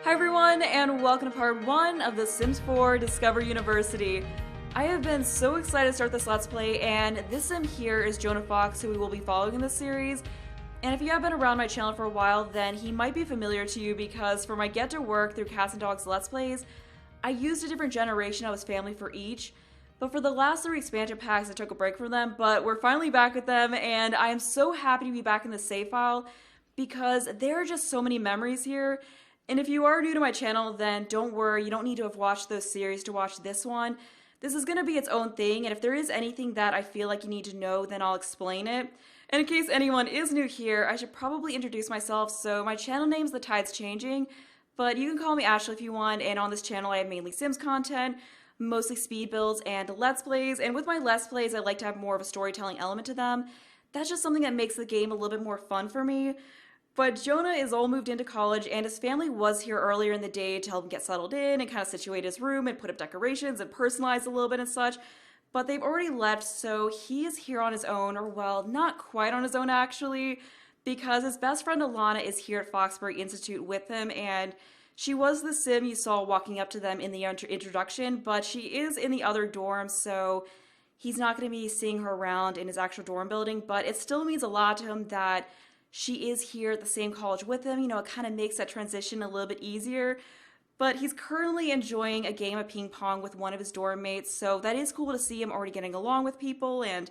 Hi everyone, and welcome to part 1 of The Sims 4 Discover University. I have been so excited to start this Let's Play, and this sim here is Jonah Fox, who we will be following in this series. And if you have been around my channel for a while, then he might be familiar to you because for my Get to Work through Cats and Dogs Let's Plays, I used a different generation of his family for each. But for the last 3 expansion packs, I took a break from them, but we're finally back with them, and I am so happy to be back in the save file because there are just so many memories here. And if you are new to my channel, then don't worry, you don't need to have watched those series to watch this one. This is going to be its own thing, and if there is anything that I feel like you need to know, then I'll explain it. And in case anyone is new here, I should probably introduce myself. So my channel name's TheTidesChanging, but you can call me Ashley if you want, and on this channel I have mainly Sims content, mostly speed builds and Let's Plays, and with my Let's Plays I like to have more of a storytelling element to them. That's just something that makes the game a little bit more fun for me. But Jonah is all moved into college, and his family was here earlier in the day to help him get settled in and kind of situate his room and put up decorations and personalize a little bit and such. But they've already left, so he is here on his own, or well, not quite on his own actually, because his best friend Alana is here at Foxbury Institute with him, and she was the sim you saw walking up to them in the introduction, but she is in the other dorm, so he's not going to be seeing her around in his actual dorm building, but it still means a lot to him that she is here at the same college with him. You know, it kind of makes that transition a little bit easier. But he's currently enjoying a game of ping pong with one of his dorm mates, so that is cool to see him already getting along with people and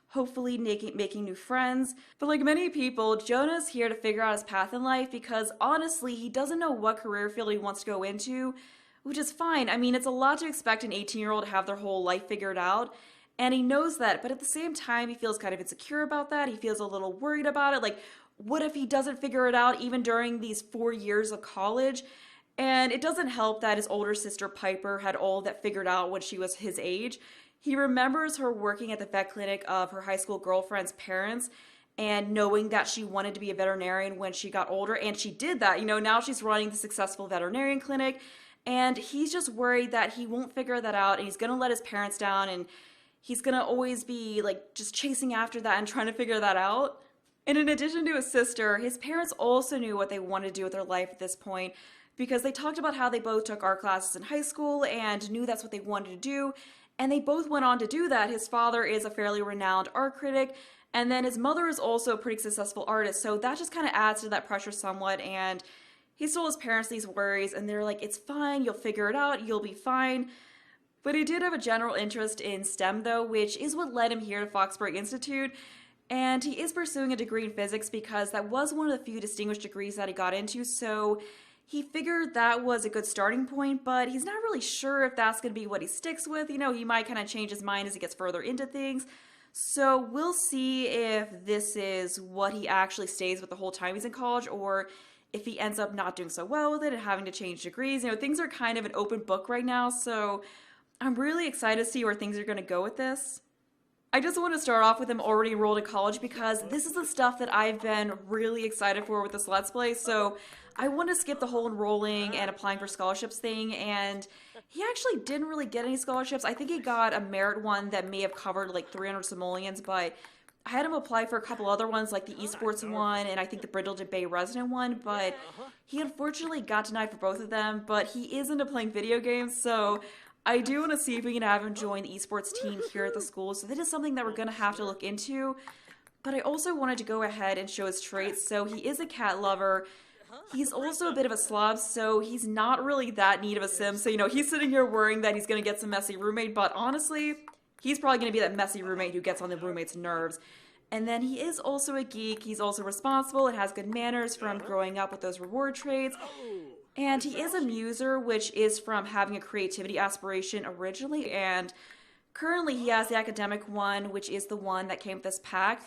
hopefully making new friends. But like many people, Jonah's here to figure out his path in life because honestly, he doesn't know what career field he wants to go into, which is fine. I mean, it's a lot to expect an 18-year-old to have their whole life figured out. And he knows that, but at the same time, he feels kind of insecure about that. He feels a little worried about it. Like, what if he doesn't figure it out even during these 4 years of college? And it doesn't help that his older sister Piper had all that figured out when she was his age. He remembers her working at the vet clinic of her high school girlfriend's parents and knowing that she wanted to be a veterinarian when she got older, and she did that. You know, now she's running the successful veterinarian clinic, and he's just worried that he won't figure that out and he's gonna let his parents down, and he's gonna always be like just chasing after that and trying to figure that out. And in addition to his sister, his parents also knew what they wanted to do with their life at this point because they talked about how they both took art classes in high school and knew that's what they wanted to do, and they both went on to do that. His father is a fairly renowned art critic, and then his mother is also a pretty successful artist, so that just kind of adds to that pressure somewhat, and he told his parents these worries, and they're like, it's fine, you'll figure it out, you'll be fine. But he did have a general interest in STEM though, which is what led him here to Foxbury Institute. And he is pursuing a degree in physics because that was one of the few distinguished degrees that he got into, so he figured that was a good starting point, but he's not really sure if that's going to be what he sticks with. You know, he might kind of change his mind as he gets further into things. So we'll see if this is what he actually stays with the whole time he's in college, or if he ends up not doing so well with it and having to change degrees. You know, things are kind of an open book right now, so I'm really excited to see where things are going to go with this. I just want to start off with him already enrolled in college because this is the stuff that I've been really excited for with this Let's Play, so I want to skip the whole enrolling and applying for scholarships thing, and he actually didn't really get any scholarships. I think he got a merit one that may have covered like 300 simoleons, but I had him apply for a couple other ones like the eSports one and I think the Brindleton Bay resident one, but he unfortunately got denied for both of them. But he is into playing video games, so I do want to see if we can have him join the esports team here at the school, so that is something that we're going to have to look into. But I also wanted to go ahead and show his traits. So he is a cat lover. He's also a bit of a slob, so he's not really that neat of a sim. So, you know, he's sitting here worrying that he's going to get some messy roommate, but honestly, he's probably going to be that messy roommate who gets on the roommate's nerves. And then he is also a geek. He's also responsible and has good manners from growing up with those reward traits. And he is a muser, which is from having a creativity aspiration originally, and currently he has the academic one, which is the one that came with this pack.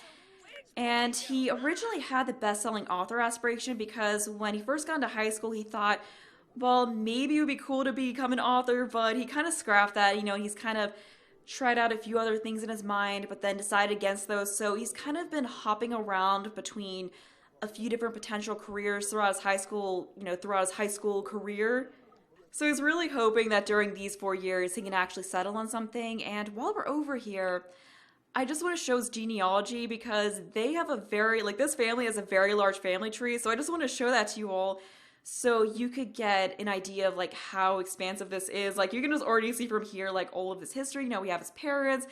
And he originally had the best-selling author aspiration because when he first got into high school, he thought, well, maybe it would be cool to become an author, but he kind of scrapped that. You know, he's kind of tried out a few other things in his mind, but then decided against those, so he's kind of been hopping around between a few different potential careers throughout his high school, career. So he's really hoping that during these 4 years he can actually settle on something. And while we're over here, I just want to show his genealogy because they have a very, this family has a very large family tree, so I just want to show that to you all. So you could get an idea of like how expansive this is. Like you can just already see from here like all of this history. You know, we have his parents,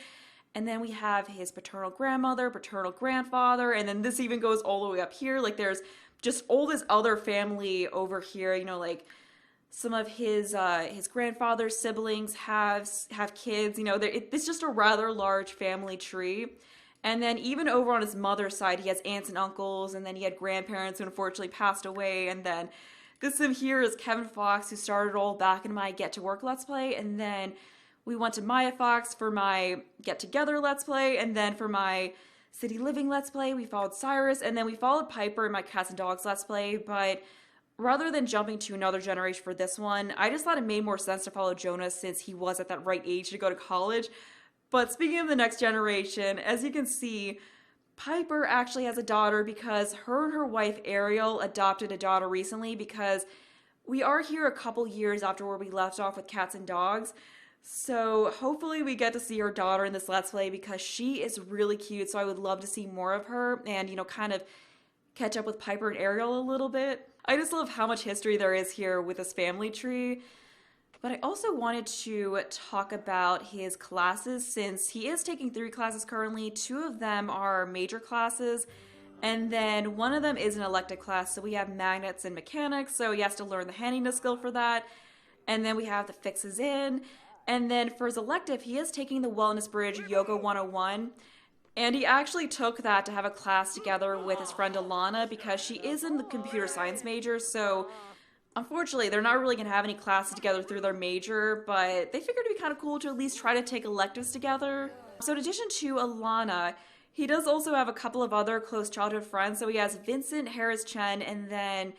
and then we have his paternal grandmother, paternal grandfather, and then this even goes all the way up here. Like there's just all this other family over here, you know, like some of his grandfather's siblings have kids. You know, it's just a rather large family tree. And then even over on his mother's side, he has aunts and uncles, and then he had grandparents who unfortunately passed away. And then this in here is Kevin Fox, who started all back in my Get to Work Let's Play, and then we went to Maya Fox for my Get Together Let's Play, and then for my City Living Let's Play, we followed Cyrus, and then we followed Piper in my Cats and Dogs Let's Play, but rather than jumping to another generation for this one, I just thought it made more sense to follow Jonah since he was at that right age to go to college. But speaking of the next generation, as you can see, Piper actually has a daughter because her and her wife Ariel adopted a daughter recently, because we are here a couple years after where we left off with Cats and Dogs. So hopefully we get to see her daughter in this Let's Play because she is really cute, so I would love to see more of her and, you know, kind of catch up with Piper and Ariel a little bit. I just love how much history there is here with this family tree. But I also wanted to talk about his classes since he is taking 3 classes currently. 2 of them are major classes, and then one of them is an elective class. So we have magnets and mechanics, so he has to learn the handiness skill for that. And then we have the fixes in. And then for his elective, he is taking the Wellness Bridge Yoga 101. And he actually took that to have a class together with his friend Alana because she is in the computer science major, so unfortunately they're not really going to have any classes together through their major, but they figured it'd be kind of cool to at least try to take electives together. So in addition to Alana, he does also have a couple of other close childhood friends. So he has Vincent Harris Chen and then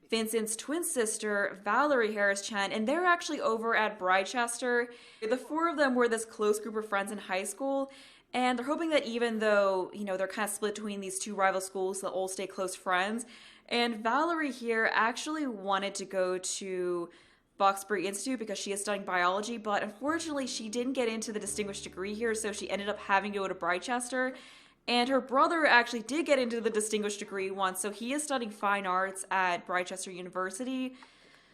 Vincent's twin sister, Valerie Harris Chen, and they're actually over at Bridechester. The 4 of them were this close group of friends in high school, and they're hoping that even though, you know, they're kind of split between these 2 rival schools, they'll all stay close friends. And Valerie here actually wanted to go to Foxbury Institute because she is studying biology, but unfortunately she didn't get into the distinguished degree here, so she ended up having to go to Bridechester. And her brother actually did get into the distinguished degree once, so he is studying fine arts at Bridechester University.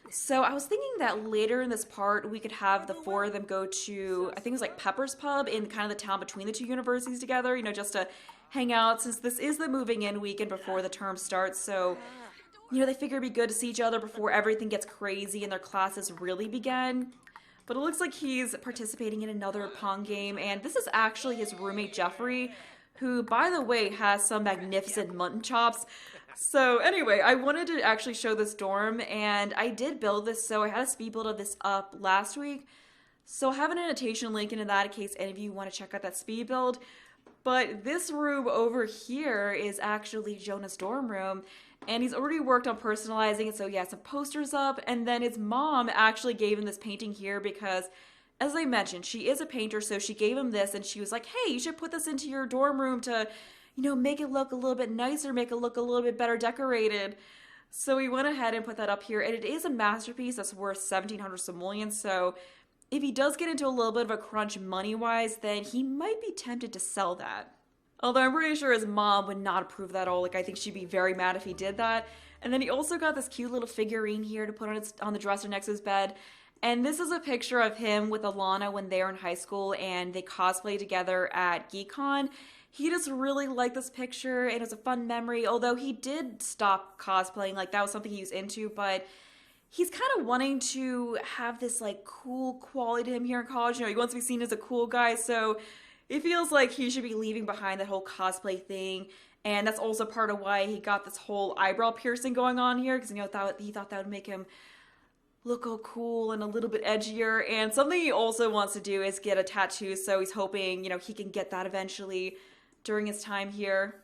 So I was thinking that later in this part, we could have the 4 of them go to, I think it was like Pepper's Pub in kind of the town between the 2 universities together, you know, just to hang out since this is the moving in weekend before the term starts. So, you know, they figure it'd be good to see each other before everything gets crazy and their classes really begin. But it looks like he's participating in another Pong game, and this is actually his roommate Jeffrey, who, by the way, has some magnificent mutton chops. So anyway, I wanted to actually show this dorm, and I did build this, so I had a speed build of this up last week. So I have an annotation link into that in case any of you want to check out that speed build. But this room over here is actually Jonah's dorm room, and he's already worked on personalizing it, so he has some posters up, and then his mom actually gave him this painting here because, as I mentioned, she is a painter, so she gave him this, and she was like, hey, you should put this into your dorm room to, you know, make it look a little bit nicer, make it look a little bit better decorated. So we went ahead and put that up here, and it is a masterpiece that's worth 1,700 simoleons, so if he does get into a little bit of a crunch money-wise, then he might be tempted to sell that. Although I'm pretty sure his mom would not approve that at all. Like, I think she'd be very mad if he did that. And then he also got this cute little figurine here to put on the dresser next to his bed. And this is a picture of him with Alana when they were in high school and they cosplayed together at GeekCon. He just really liked this picture, and it was a fun memory, although he did stop cosplaying. Like, that was something he was into, but he's kind of wanting to have this, like, cool quality to him here in college. You know, he wants to be seen as a cool guy, so it feels like he should be leaving behind that whole cosplay thing, and that's also part of why he got this whole eyebrow piercing going on here, because, you know, he thought that would make him look all cool and a little bit edgier. And something he also wants to do is get a tattoo, so he's hoping, you know, he can get that eventually during his time here.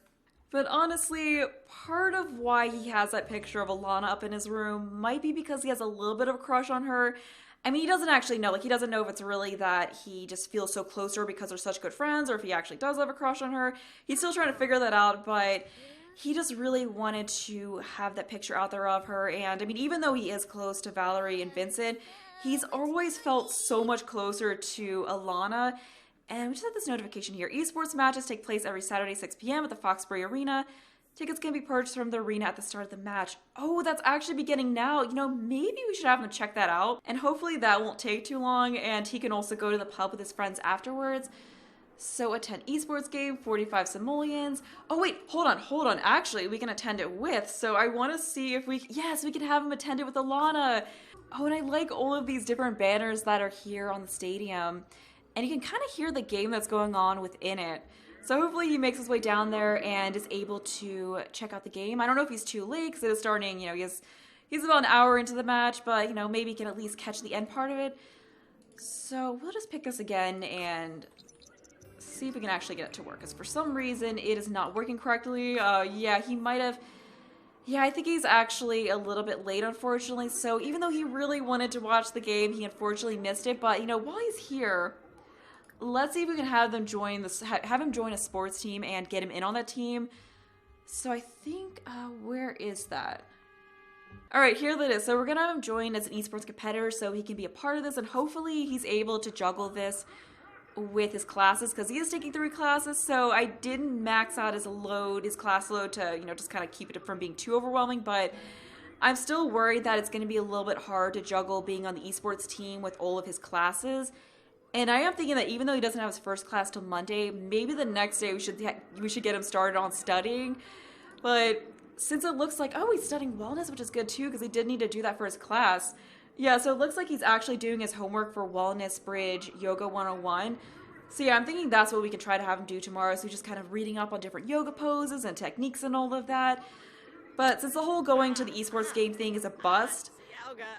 But honestly, part of why he has that picture of Alana up in his room might be because he has a little bit of a crush on her. I mean, he doesn't actually know. Like, he doesn't know if it's really that he just feels so close to her because they're such good friends, or if he actually does have a crush on her. He's still trying to figure that out, but he just really wanted to have that picture out there of her. And I mean, even though he is close to Valerie and Vincent, he's always felt so much closer to Alana. And we just had this notification here. Esports matches take place every Saturday, 6 p.m. at the Foxbury Arena. Tickets can be purchased from the arena at the start of the match. Oh, that's actually beginning now. You know, maybe we should have him check that out. And hopefully that won't take too long, and he can also go to the pub with his friends afterwards. So attend esports game, 45 simoleons. Oh wait, hold on. Actually, we can attend it with. So I want to see if we can have him attend it with Alana. Oh, and I like all of these different banners that are here on the stadium. And you can kind of hear the game that's going on within it. So hopefully he makes his way down there and is able to check out the game. I don't know if he's too late because it is starting, you know, he's about an hour into the match, but, you know, maybe he can at least catch the end part of it. So we'll just pick this again and see if we can actually get it to work. Because for some reason it is not working correctly. Yeah, he might have... Yeah, I think he's actually a little bit late, unfortunately. So even though he really wanted to watch the game, he unfortunately missed it. But, you know, while he's here... Let's see if we can have them join have him join a sports team and get him in on that team. So I think, where is that? All right, here that is. So we're gonna have him join as an esports competitor so he can be a part of this, and hopefully he's able to juggle this with his classes because he is taking 3 classes. So I didn't max out his class load to, you know, just kind of keep it from being too overwhelming, but I'm still worried that it's going to be a little bit hard to juggle being on the esports team with all of his classes. And I am thinking that even though he doesn't have his first class till Monday, maybe the next day we should get him started on studying. But since it looks like, oh, he's studying wellness, which is good too, because he did need to do that for his class. Yeah, so it looks like he's actually doing his homework for Wellness Bridge Yoga 101. So yeah, I'm thinking that's what we can try to have him do tomorrow. So he's just kind of reading up on different yoga poses and techniques and all of that. But since the whole going to the esports game thing is a bust,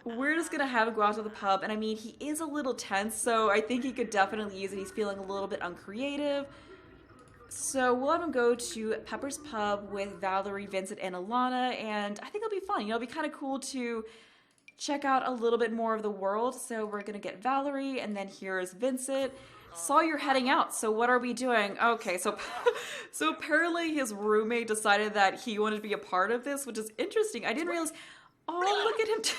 we're just gonna have him go out to the pub. And I mean, he is a little tense, so I think he could definitely use it. He's feeling a little bit uncreative. So we'll have him go to Pepper's Pub with Valerie, Vincent, and Alana, and I think it'll be fun. You know, it'll be kind of cool to check out a little bit more of the world. So we're gonna get Valerie, and then here's Vincent. Saw you're heading out, so what are we doing? Okay, so apparently his roommate decided that he wanted to be a part of this, which is interesting. I didn't realize. Oh, look at him.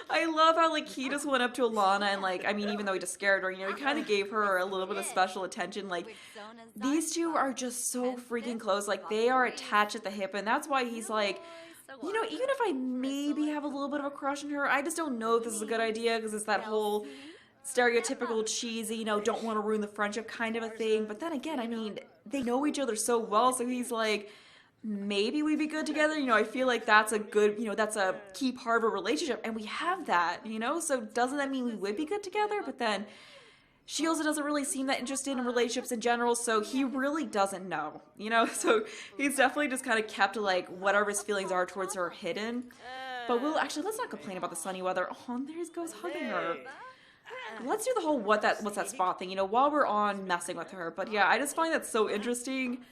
I love how, like, he just went up to Alana and, like, I mean, even though he just scared her, you know, he kind of gave her a little bit of special attention. Like, these two are just so freaking close. Like, they are attached at the hip, and that's why he's like, you know, even if I maybe have a little bit of a crush on her, I just don't know if this is a good idea, because it's that whole stereotypical cheesy, you know, don't want to ruin the friendship kind of a thing. But then again, I mean, they know each other so well, so he's like, maybe we'd be good together. You know, I feel like that's a good, you know, that's a key part of a relationship, and we have that, you know, so doesn't that mean we would be good together? But then she also doesn't really seem that interested in relationships in general, so he really doesn't know, you know, so he's definitely just kind of kept, like, whatever his feelings are towards her hidden. But we'll actually, let's not complain about the sunny weather. Oh, there he goes hugging her. Let's do the whole what's that spot thing, you know, while we're on messing with her. But yeah, I just find that so interesting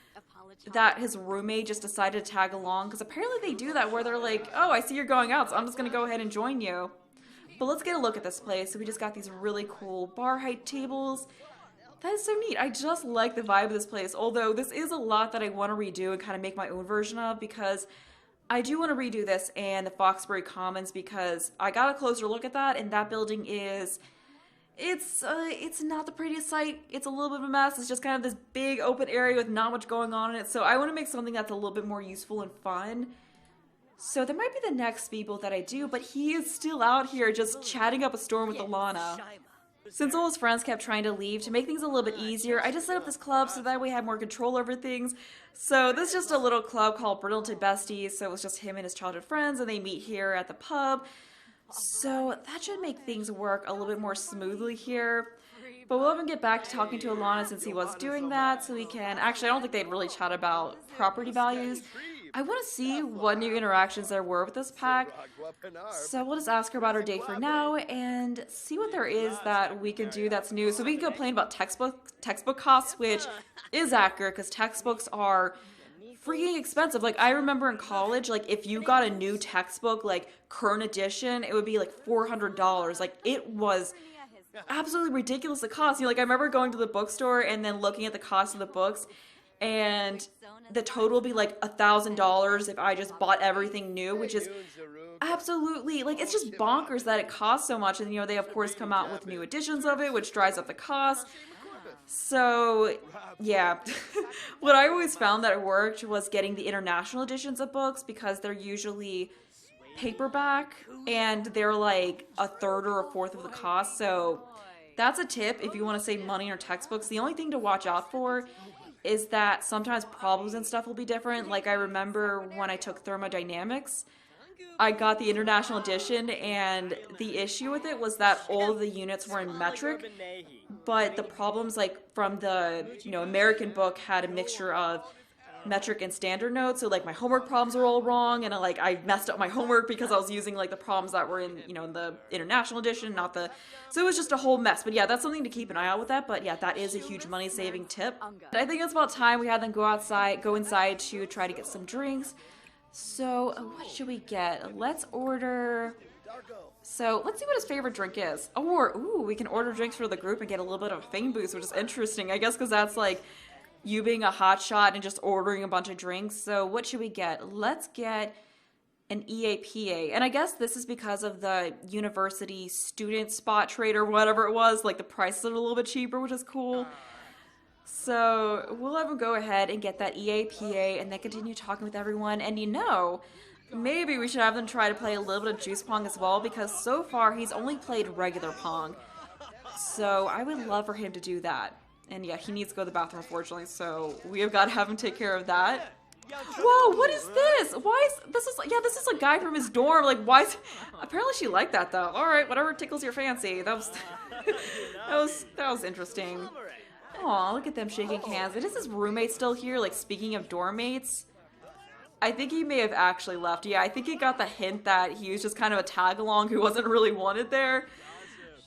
that his roommate just decided to tag along, because apparently they do that where they're like, oh, I see you're going out, so I'm just gonna go ahead and join you. But let's get a look at this place. So we just got these really cool bar height tables. That is so neat. I just like the vibe of this place, although this is a lot that I want to redo and kind of make my own version of, because I do want to redo this and the Foxbury Commons, because I got a closer look at that, and that building is... It's not the prettiest site. It's a little bit of a mess. It's just kind of this big open area with not much going on in it. So I want to make something that's a little bit more useful and fun. So that might be the next speedboat that I do, but he is still out here just chatting up a storm with Alana. Since all his friends kept trying to leave, to make things a little bit easier, I just set up this club so that way I had more control over things. So this is just a little club called Brilliant Besties. So it was just him and his childhood friends, and they meet here at the pub. So that should make things work a little bit more smoothly here. But we'll even get back to talking to Alana since he was doing that, so we can... Actually, I don't think they'd really chat about property values. I want to see what new interactions there were with this pack. So we'll just ask her about her day for now and see what there is that we can do that's new. So we can complain about textbook costs, which is accurate, because textbooks are freaking expensive. Like, I remember in college, like, if you got a new textbook, like, current edition, it would be, like, $400. Like, it was absolutely ridiculous, the cost. You know, like, I remember going to the bookstore and then looking at the cost of the books, and the total would be, like, $1,000 if I just bought everything new, which is absolutely, like, it's just bonkers that it costs so much. And, you know, they, of course, come out with new editions of it, which drives up the cost. So, yeah. What I always found that worked was getting the international editions of books because they're usually paperback and they're like a third or a fourth of the cost. So, that's a tip if you want to save money on textbooks. The only thing to watch out for is that sometimes problems and stuff will be different. Like, I remember when I took thermodynamics, I got the international edition, and the issue with it was that all of the units were in metric, but the problems, like, from the, American book had a mixture of metric and standard notes, so, like, my homework problems were all wrong, and, like, I messed up my homework because I was using, like, the problems that were in, in the international edition, not the... So it was just a whole mess, but yeah, that's something to keep an eye out with that, but yeah, that is a huge money-saving tip. I think it's about time we had them go inside to try to get some drinks. So, what should we get? Let's order... So, let's see what his favorite drink is. Ooh, we can order drinks for the group and get a little bit of a fame boost, which is interesting. I guess because that's like you being a hotshot and just ordering a bunch of drinks. So, what should we get? Let's get an EAPA. And I guess this is because of the university student spot trade or whatever it was. Like, the prices are a little bit cheaper, which is cool. So we'll have him go ahead and get that EAPA and then continue talking with everyone. And maybe we should have them try to play a little bit of Juice Pong as well, because so far he's only played regular Pong. So I would love for him to do that. And yeah, he needs to go to the bathroom, unfortunately, so we have got to have him take care of that. Whoa, what is this? This is a guy from his dorm. Like, why is... Apparently she liked that, though. Alright, whatever tickles your fancy. That was interesting. Aw, look at them shaking hands. Is his roommate still here? Like, speaking of dorm mates, I think he may have actually left. Yeah, I think he got the hint that he was just kind of a tag-along who wasn't really wanted there.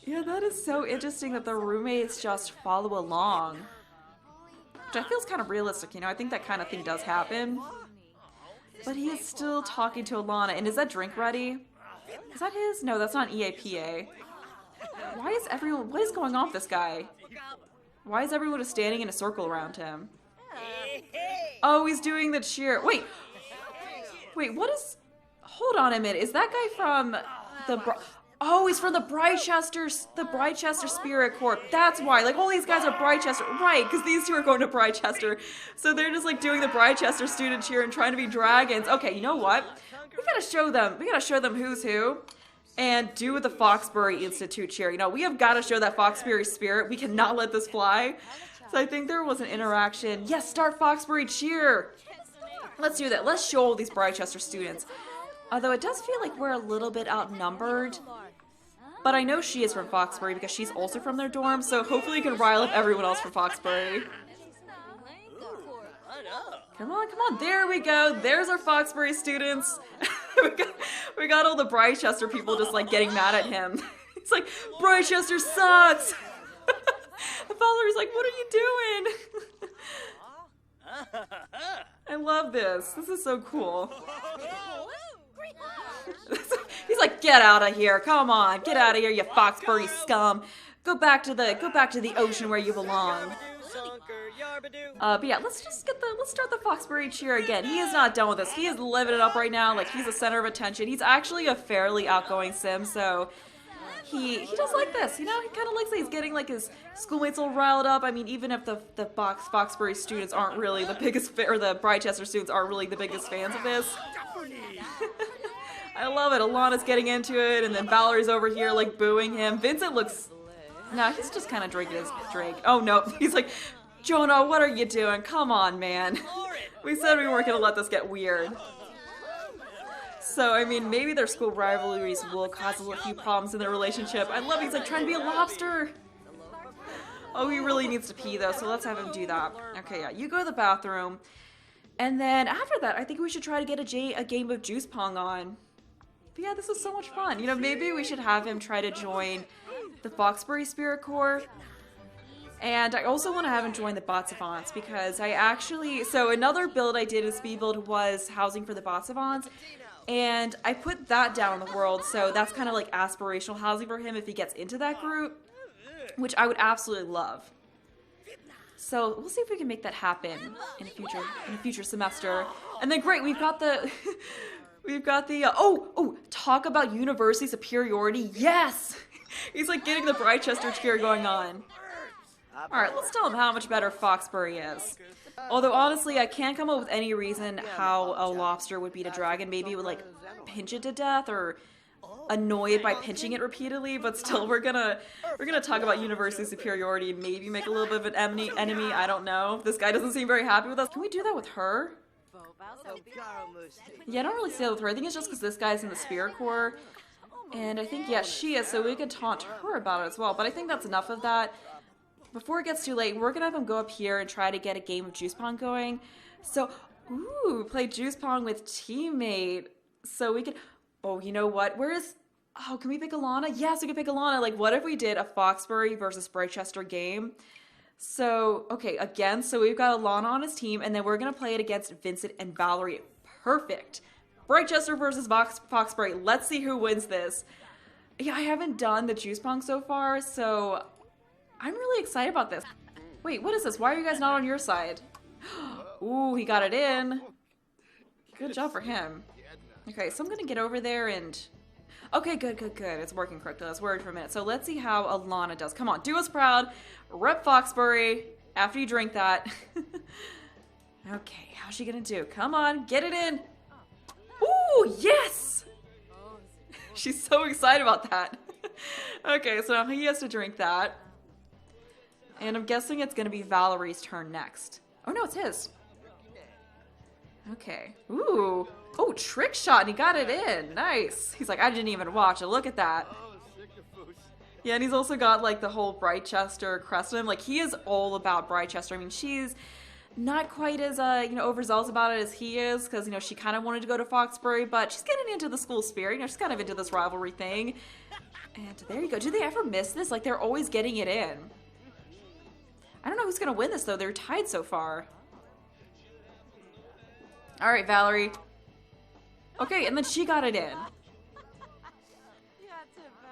Yeah, that is so interesting that the roommates just follow along. Which I feel is kind of realistic, I think that kind of thing does happen. But he is still talking to Alana. And is that drink ready? Is that his? No, that's not EAPA. What is going on with this guy? Why is everyone just standing in a circle around him? Oh, he's doing the cheer. Wait, what is... Hold on a minute. Is that guy from the... Oh, he's from the Brightchester Spirit Corps. That's why. Like, all these guys are Brightchester. Right, because these two are going to Brightchester. So they're just, like, doing the Brightchester student cheer and trying to be dragons. Okay, you know what? We gotta show them who's who. And do the Foxbury Institute cheer. We have got to show that Foxbury spirit. We cannot let this fly. So I think there was an interaction. Yes, start Foxbury cheer. Let's do that. Let's show all these Brightchester students. Although it does feel like we're a little bit outnumbered. But I know she is from Foxbury because she's also from their dorm. So hopefully you can rile up everyone else from Foxbury. Come on. There we go. There's our Foxbury students. we got all the Brightchester people just, like, getting mad at him. It's like, Brightchester sucks! And Valerie's like, what are you doing? I love this. This is so cool. He's like, get out of here. Come on. Get out of here, you Foxbury scum. Go back to the ocean where you belong. But yeah, let's start the Foxbury cheer again. He is not done with this. He is living it up right now. Like, he's the center of attention. He's actually a fairly outgoing sim, so he does like this. He kind of likes that he's getting, like, his schoolmates all riled up. I mean, even if the Foxbury students aren't really the biggest, or the Brightchester students aren't really the biggest fans of this. I love it. Alana's getting into it, and then Valerie's over here, like, booing him. Vincent looks... No, he's just kind of drinking his drink. Oh, no. He's like, Jonah, what are you doing? Come on, man. We said we weren't going to let this get weird. So, I mean, maybe their school rivalries will cause a few problems in their relationship. I love it. He's like trying to be a lobster. Oh, he really needs to pee, though, so let's have him do that. Okay, yeah, you go to the bathroom. And then after that, I think we should try to get a game of Juice Pong on. But yeah, this is so much fun. Maybe we should have him try to join the Foxbury Spirit Corps. And I also want to have him join the Bot Savants because so another build I did in speed build was housing for the Bot Savants. And I put that down in the world, so that's kind of like aspirational housing for him if he gets into that group, which I would absolutely love. So we'll see if we can make that happen in a future semester. And then great, we've got the talk about university superiority. Yes! He's like getting the Brightchester cheer going on. Alright, let's tell him how much better Foxbury is. Although honestly, I can't come up with any reason how a lobster would beat a dragon. Maybe it would like pinch it to death or annoyed by pinching it repeatedly, but still we're gonna talk about university superiority and maybe make a little bit of an enemy. I don't know. This guy doesn't seem very happy with us. Can we do that with her? Yeah, I don't really see that with her. I think it's just because this guy's in the Spirit Corps. And I think, yeah, she is, so we could taunt her about it as well. But I think that's enough of that. Before it gets too late, we're going to have him go up here and try to get a game of Juice Pong going. So, ooh, play Juice Pong with teammate. So we could, oh, you know what? Oh, can we pick Alana? Yes, we can pick Alana. Like, what if we did a Foxbury versus Brightchester game? So, okay, again, so we've got Alana on his team, and then we're going to play it against Vincent and Valerie. Perfect. Brightchester versus Foxbury. Let's see who wins this. Yeah, I haven't done the Juice Pong so far, so I'm really excited about this. Wait, what is this? Why are you guys not on your side? Ooh, he got it in. Good job for him. Okay, so I'm going to get over there and... Okay, good. It's working correctly. I was worried for a minute. So let's see how Alana does. Come on, do us proud. Rep Foxbury after you drink that. Okay, how's she going to do? Come on, get it in. Ooh, yes! She's so excited about that. Okay, so now he has to drink that. And I'm guessing it's going to be Valerie's turn next. Oh, no, it's his. Okay. Ooh. Oh, trick shot, and he got it in. Nice. He's like, I didn't even watch it. Look at that. Yeah, and he's also got, like, the whole Brightchester crest on him. Like, he is all about Brightchester. I mean, she's not quite as, overzealous about it as he is, because, she kind of wanted to go to Foxbury, but she's getting into the school spirit. She's kind of into this rivalry thing. And there you go. Do they ever miss this? Like, they're always getting it in. I don't know who's going to win this, though. They're tied so far. All right, Valerie. Okay, and then she got it in.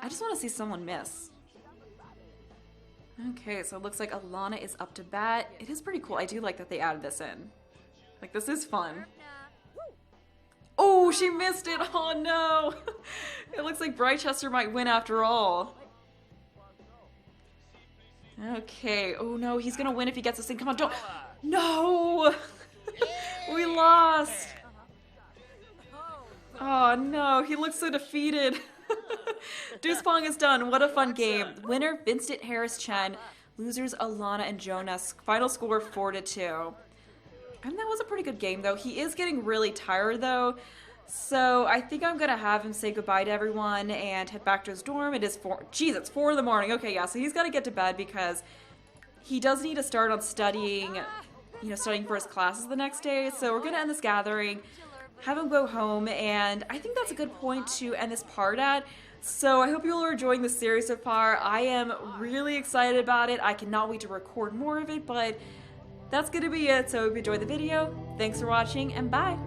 I just want to see someone miss. Okay, so it looks like Alana is up to bat. It is pretty cool. I do like that they added this in. Like, this is fun. Oh, she missed it. Oh, no. It looks like Brightchester might win after all. Okay. Oh, no. He's going to win if he gets this thing. Come on, don't. No. We lost. Oh, no. He looks so defeated. Deuce Pong is done. What a fun game. Winner, Vincent Harris Chen. Losers, Alana and Jonah. Final score, 4-2. And that was a pretty good game, though. He is getting really tired, though. So I think I'm going to have him say goodbye to everyone and head back to his dorm. It is 4. Jeez, it's 4 in the morning. Okay, yeah, so he's got to get to bed because he does need to start on studying, studying for his classes the next day. So we're going to end this gathering, have him go home, and I think that's a good point to end this part at. So I hope you all are enjoying the series so far. I am really excited about it. I cannot wait to record more of it, but that's going to be it. So if you enjoyed the video, thanks for watching, and bye!